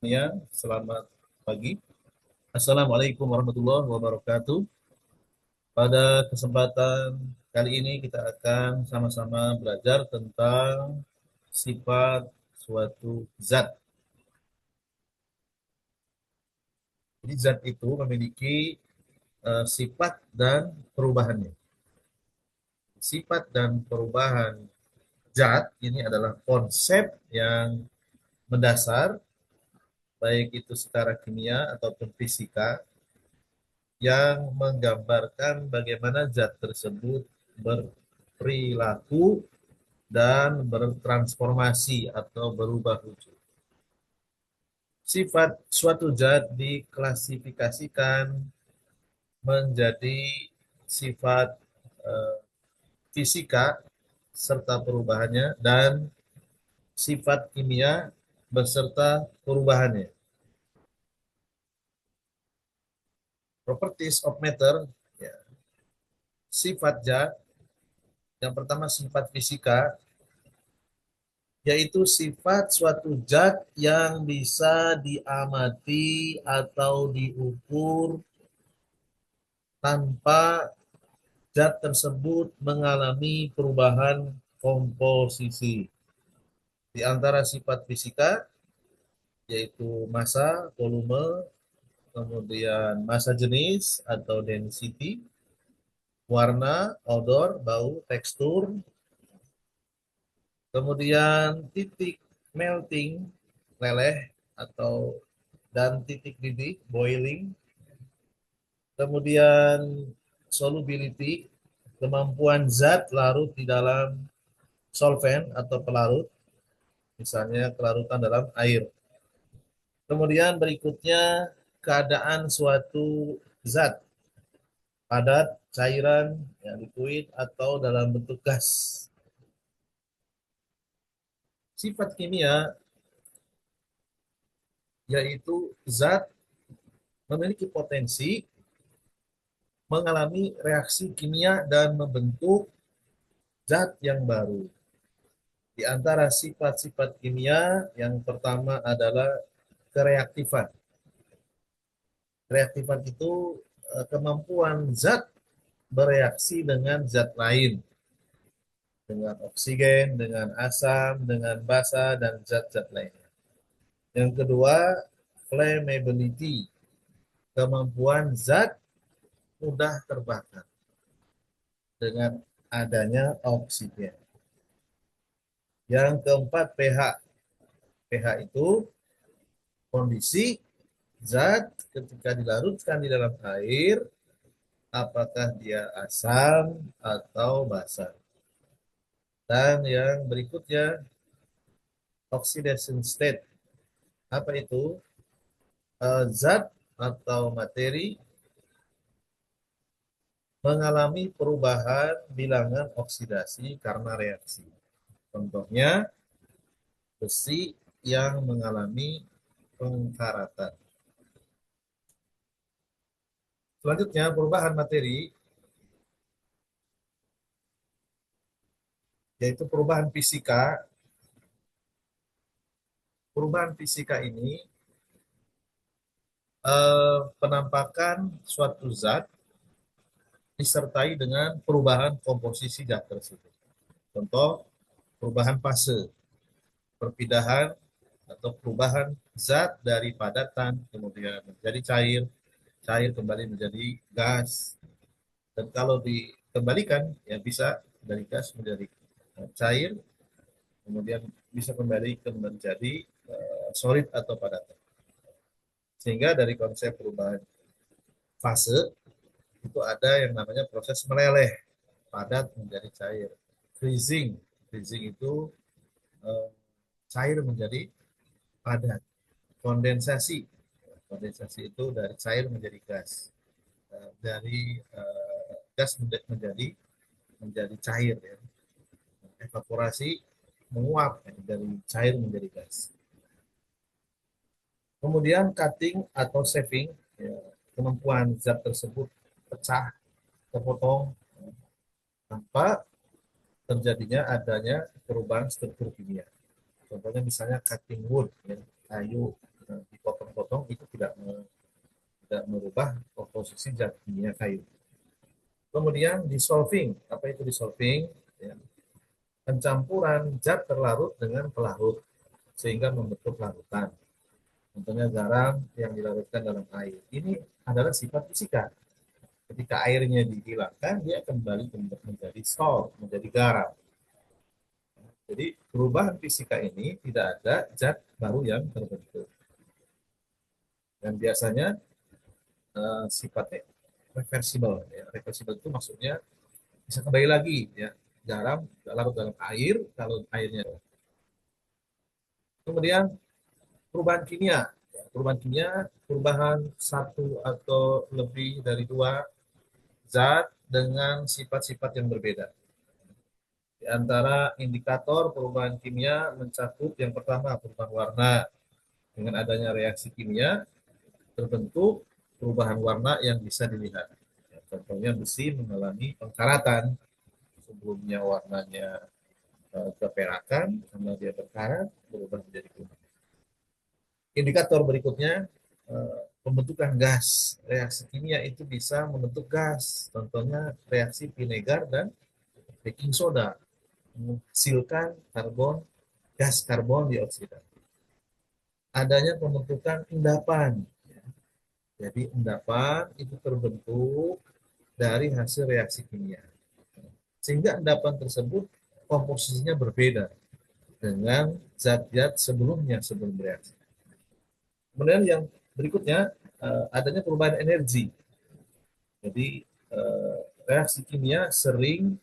Ya, selamat pagi. Assalamualaikum warahmatullahi wabarakatuh. Pada kesempatan kali ini kita akan sama-sama belajar tentang sifat suatu zat. Jadi zat itu memiliki sifat dan perubahannya. Sifat dan perubahan zat ini adalah konsep yang mendasar, baik itu secara kimia ataupun fisika, yang menggambarkan bagaimana zat tersebut berperilaku dan bertransformasi atau berubah wujud. Sifat suatu zat diklasifikasikan menjadi sifat eh, fisika serta perubahannya dan sifat kimia beserta perubahannya. Properties of matter, ya, sifat zat yang pertama sifat fisika, yaitu sifat suatu zat yang bisa diamati atau diukur tanpa zat tersebut mengalami perubahan komposisi. Di antara sifat fisika yaitu massa, volume, kemudian massa jenis atau density, warna, odor, bau, tekstur, kemudian titik melting, meleleh atau dan titik didih, boiling, kemudian solubility, kemampuan zat larut di dalam solvent atau pelarut, misalnya kelarutan dalam air. Kemudian berikutnya keadaan suatu zat, padat, cairan, ya, liquid atau dalam bentuk gas. Sifat kimia yaitu zat memiliki potensi mengalami reaksi kimia dan membentuk zat yang baru. Di antara sifat-sifat kimia yang pertama adalah kereaktifan. Reaktifan itu kemampuan zat bereaksi dengan zat lain, dengan oksigen, dengan asam, dengan basa, dan zat-zat lainnya. Yang kedua, flammability, kemampuan zat mudah terbakar dengan adanya oksigen. Yang keempat, pH. pH itu kondisi zat ketika dilarutkan di dalam air, apakah dia asam atau basa. Dan yang berikutnya, oxidation state. Apa itu? Zat atau materi mengalami perubahan bilangan oksidasi karena reaksi. Contohnya, besi yang mengalami pengkaratan. Selanjutnya, perubahan materi, yaitu perubahan fisika. Perubahan fisika ini penampakan suatu zat disertai dengan perubahan komposisi zat tersebut. Contoh, perubahan fase, perpindahan atau perubahan zat dari padatan kemudian menjadi cair, cair kembali menjadi gas, dan kalau dikembalikan ya bisa dari gas menjadi cair, kemudian bisa kembali menjadi solid atau padatan. Sehingga dari konsep perubahan fase itu ada yang namanya proses meleleh padat menjadi cair. Freezing, freezing itu eh, cair menjadi padat. Kondensasi, kondensasi itu dari cair menjadi gas. Dari gas menjadi menjadi cair, ya. Evaporasi menguap, ya, dari cair menjadi gas. Kemudian cutting atau shaving, ya, kemampuan zat tersebut pecah, terpotong, ya, tanpa terjadinya adanya perubahan struktur kimia. Contohnya misalnya cutting wood, ya, kayu, dipotong-potong itu tidak merubah komposisi zat kimia kayu. Kemudian dissolving, apa itu dissolving? Ya, pencampuran zat terlarut dengan pelarut sehingga membentuk larutan. Contohnya garam yang dilarutkan dalam air. Ini adalah sifat fisika. Ketika airnya dihilangkan, dia kembali menjadi salt, menjadi garam. Jadi perubahan fisika ini tidak ada zat baru yang terbentuk. Dan biasanya sifatnya reversible. Ya. Reversible itu maksudnya bisa kembali lagi. Ya. Garam larut dalam air, kalau airnya. Kemudian perubahan kimia. Ya, perubahan kimia, perubahan satu atau lebih dari dua zat dengan sifat-sifat yang berbeda. Di antara indikator perubahan kimia mencakup yang pertama perubahan warna. Dengan adanya reaksi kimia terbentuk perubahan warna yang bisa dilihat. Ya, contohnya besi mengalami pengkaratan. Sebelumnya warnanya keperakan, karena dia berkarat berubah menjadi kuning. Indikator berikutnya pembentukan gas. Reaksi kimia itu bisa membentuk gas. Contohnya reaksi vinegar dan baking soda menghasilkan gas karbon dioksida. Adanya pembentukan endapan. Jadi endapan itu terbentuk dari hasil reaksi kimia. Sehingga endapan tersebut komposisinya berbeda dengan zat-zat sebelumnya sebelum bereaksi. Kemudian yang berikutnya adanya perubahan energi. Jadi reaksi kimia sering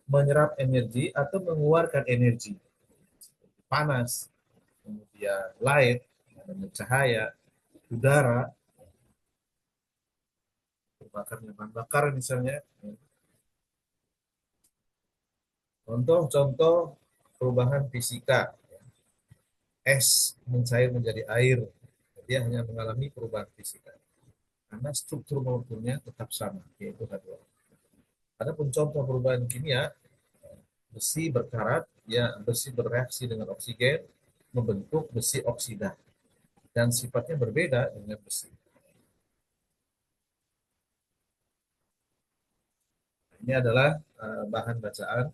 menyerap energi atau mengeluarkan energi. Panas, kemudian light, cahaya, udara, terbakarnya bahan bakar misalnya. Contoh-contoh perubahan fisika. Es mencair menjadi air. Dia hanya mengalami perubahan fisika. Karena struktur molekulnya tetap sama, yaitu H2O. Adapun contoh perubahan kimia, besi berkarat, ya besi bereaksi dengan oksigen, membentuk besi oksida. Dan sifatnya berbeda dengan besi. Ini adalah bahan bacaan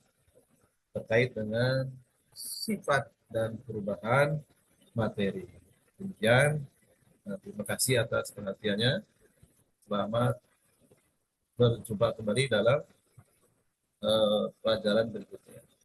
terkait dengan sifat dan perubahan materi. Demikian, terima kasih atas perhatiannya. Selamat berjumpa kembali dalam pelajaran berikutnya.